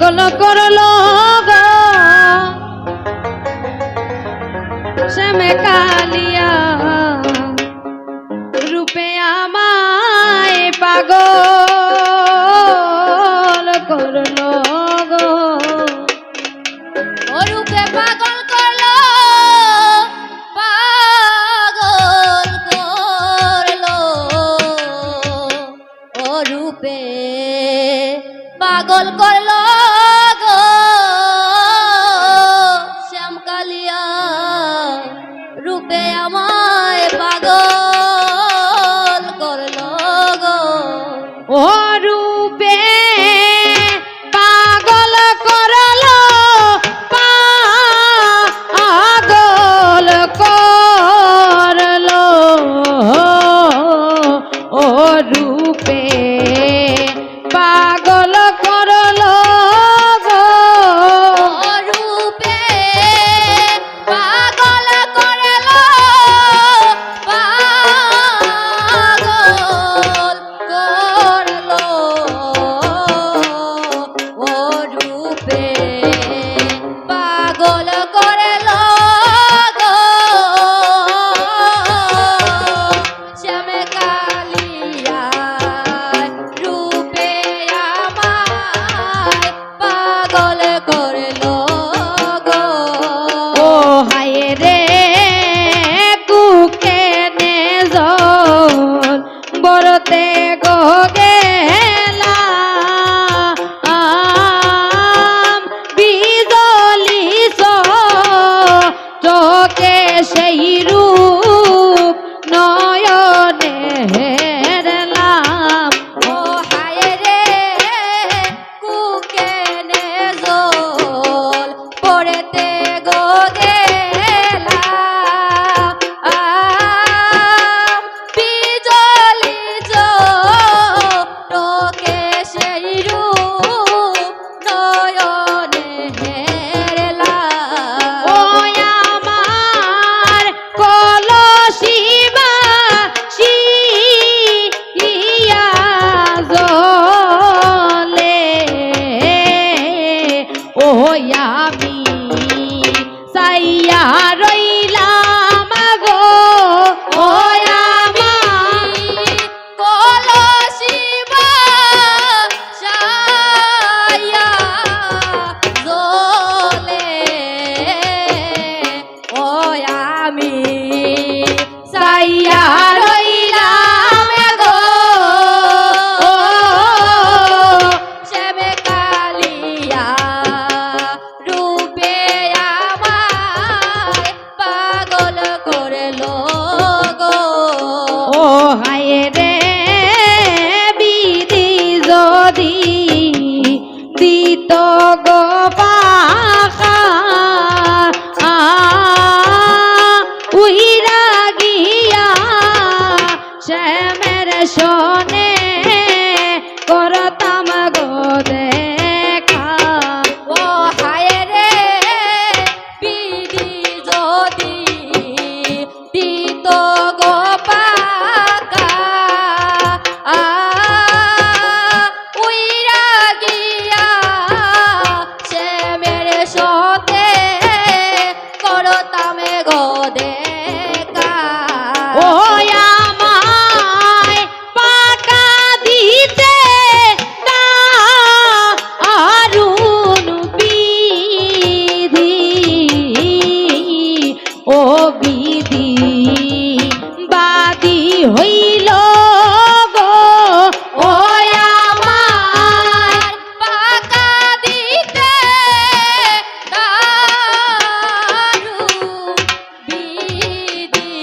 পাগল করলো গো শ্যামে কালিয়া রূপে আমায় পাগল করলো গো ও রূপে পাগল করলো ও রূপে পাগল করলো গো শ্যাম কালিয়া রূপে আমায় পাগল করলো গো ও রূপে পাগল করলো পাগল করলো ও রূপে পাগল করলো গো ও রূপে পাগল করলো ও রূপে পাগল করলো গো শ্যামে কালিয়া রূপে আমায় পাগল করলো গো ও হায় রে কুকে নে জল বরতে গো গেলা বিজলি চোখে সেই রূপ নয়নে হেরলাম ও হায় রে কুকে নে জল পড়েতে গো গেলা বিজলি চোখে সেই রূপ নয়নে হেরলা ও আমার কলসিবা শিয়া জলে ও আমি সাইয়া রইলাম গো ও আমি কলসিবা ছায়া জলে ও আমি সাইয়া রইলাম গো ও শ্যামে কালিয়া রূপে আমায় পাগল করলো গো ও হায় রে বিধি যদি দিত গো পাখা উইরা গিয়া শ্যামের শোনে করতাম গো দেখা ও হায় রে বিধি যদি দিত গো পাকা উইরা গিয়া শ্যামের সাথে করতাম গো দেখা ও আমায় পাকা দিতে দারুণ বিধি ও বিধি বাদী হইল গো ও আমার পাকা দিতে দারুণ বিধি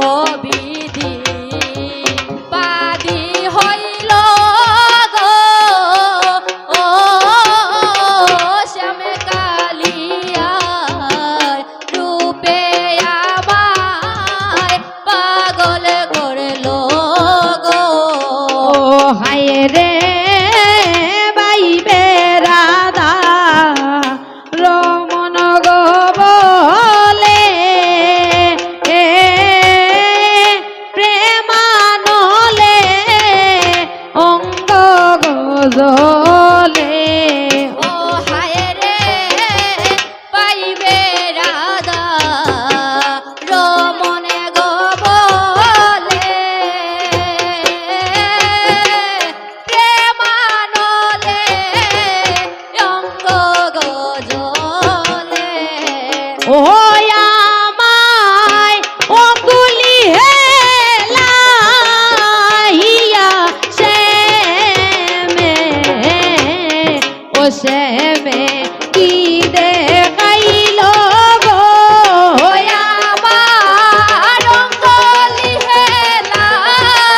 ও বিধি বাদী হইল গো ও শ্যামে কালিয়া ও আমায় অকুলি হেলাইয়া শ্যামে ও শ্যামে কি দেখাইল গো আমার অঙ্গলি হেলাইয়া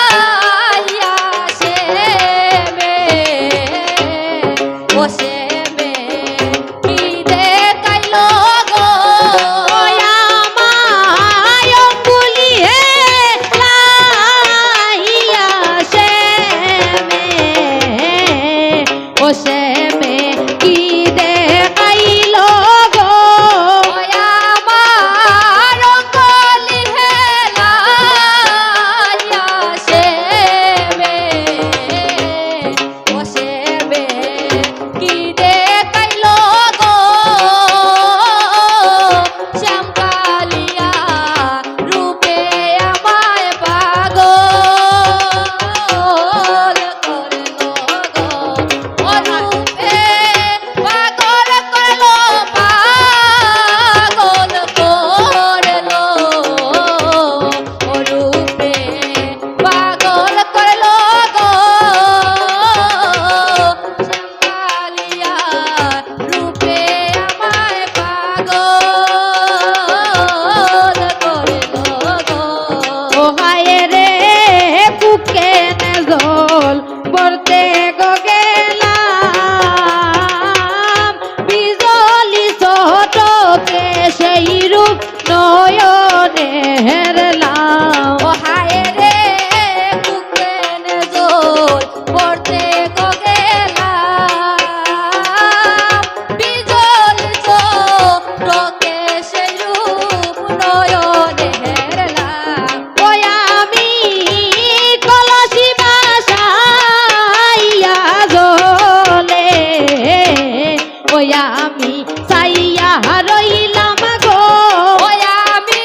শ্যামে ও শ্যামে কি দেখাইল গো আমায় অকুলি হেলাইয়া শ্যামে ও শ্যামে কি দেখাইল গো আমার অঙ্গলি হেলাইয়া শ্যামে ও শ্যামে কি দেখাইল গো শ্যামকালিয়া রূপে আমায় পাগল করলো গো ও রূপে পাগল করলো পাগল করলো ও রূপে পাগল করলো গো শ্যামকালিয়া রূপে আমায় পাগল করলো গো ও হায় রে বুকে জল বলতে গো গেলাম বিজলি চটকে সেই রূপ নয়নে হেরলাম ও হায় রে বুকেন জোর পড়তে গো গেলাম বিজল চোখে সেই রূপ নয়নে হেরলাম ওই আমি কলসি বাসাইয়া জলে ওই আমি চাইয়া রইলাম গো ওই আমি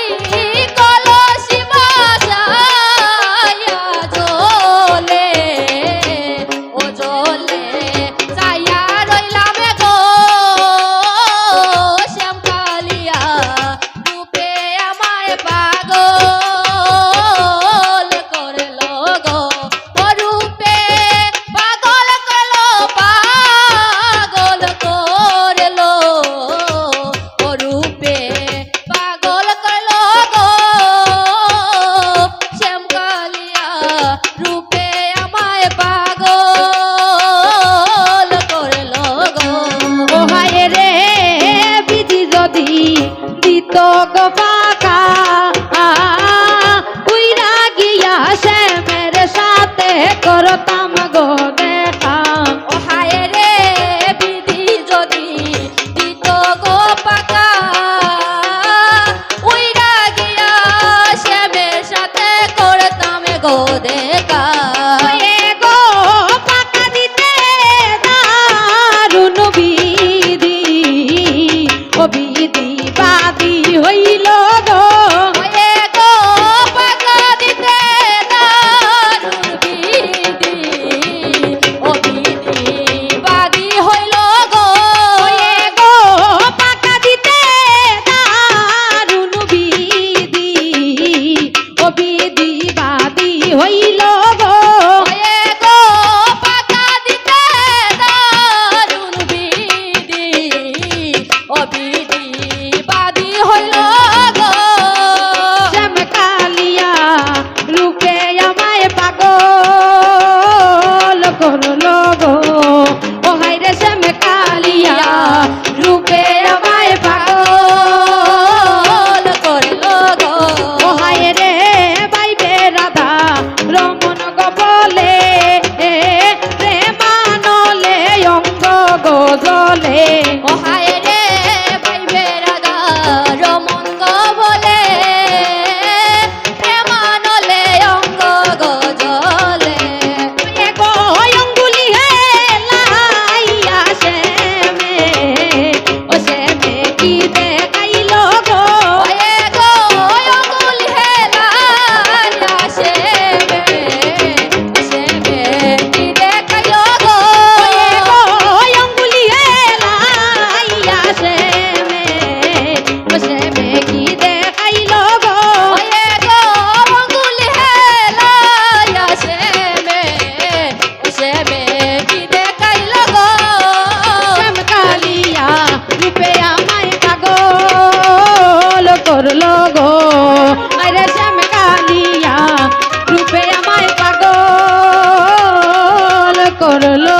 কলসি বাসাইয়া জলে ও জলে চাইয়া রইলাম গো শ্যামকালিয়া রূপে আমায় পাগল করলো গো ও রূপে পাগল করলো পাগল করলো ও রূপে পাগল করলো গো শ্যামকালিয়া রূপে আমায় পাগল করলো গো ও হায় রে বিধি যদি দিত গো পাকা উইরা গিয়া শ্যামের সাথে করতাম গো দেখা ও হায় রে বিধি যদি দিত গো পাকা উইরা গিয়া শ্যামের সাথে করতাম গো দেখা ওয়ে গো পাকা দিতে দারুণ বিধি ও বিধি বাদী হইল গো ওয়ে গো পাকা দিতে দারুণ বিধি ও বিধি বাদী হইল গো ওয়ে গো পাকা দিতে দারুণ বিধি ও বিধি বাদী হইল গো ওয়ে গো পাকা দিতে দারুণ বিধি ও বিধি বাদী হইল গো করলো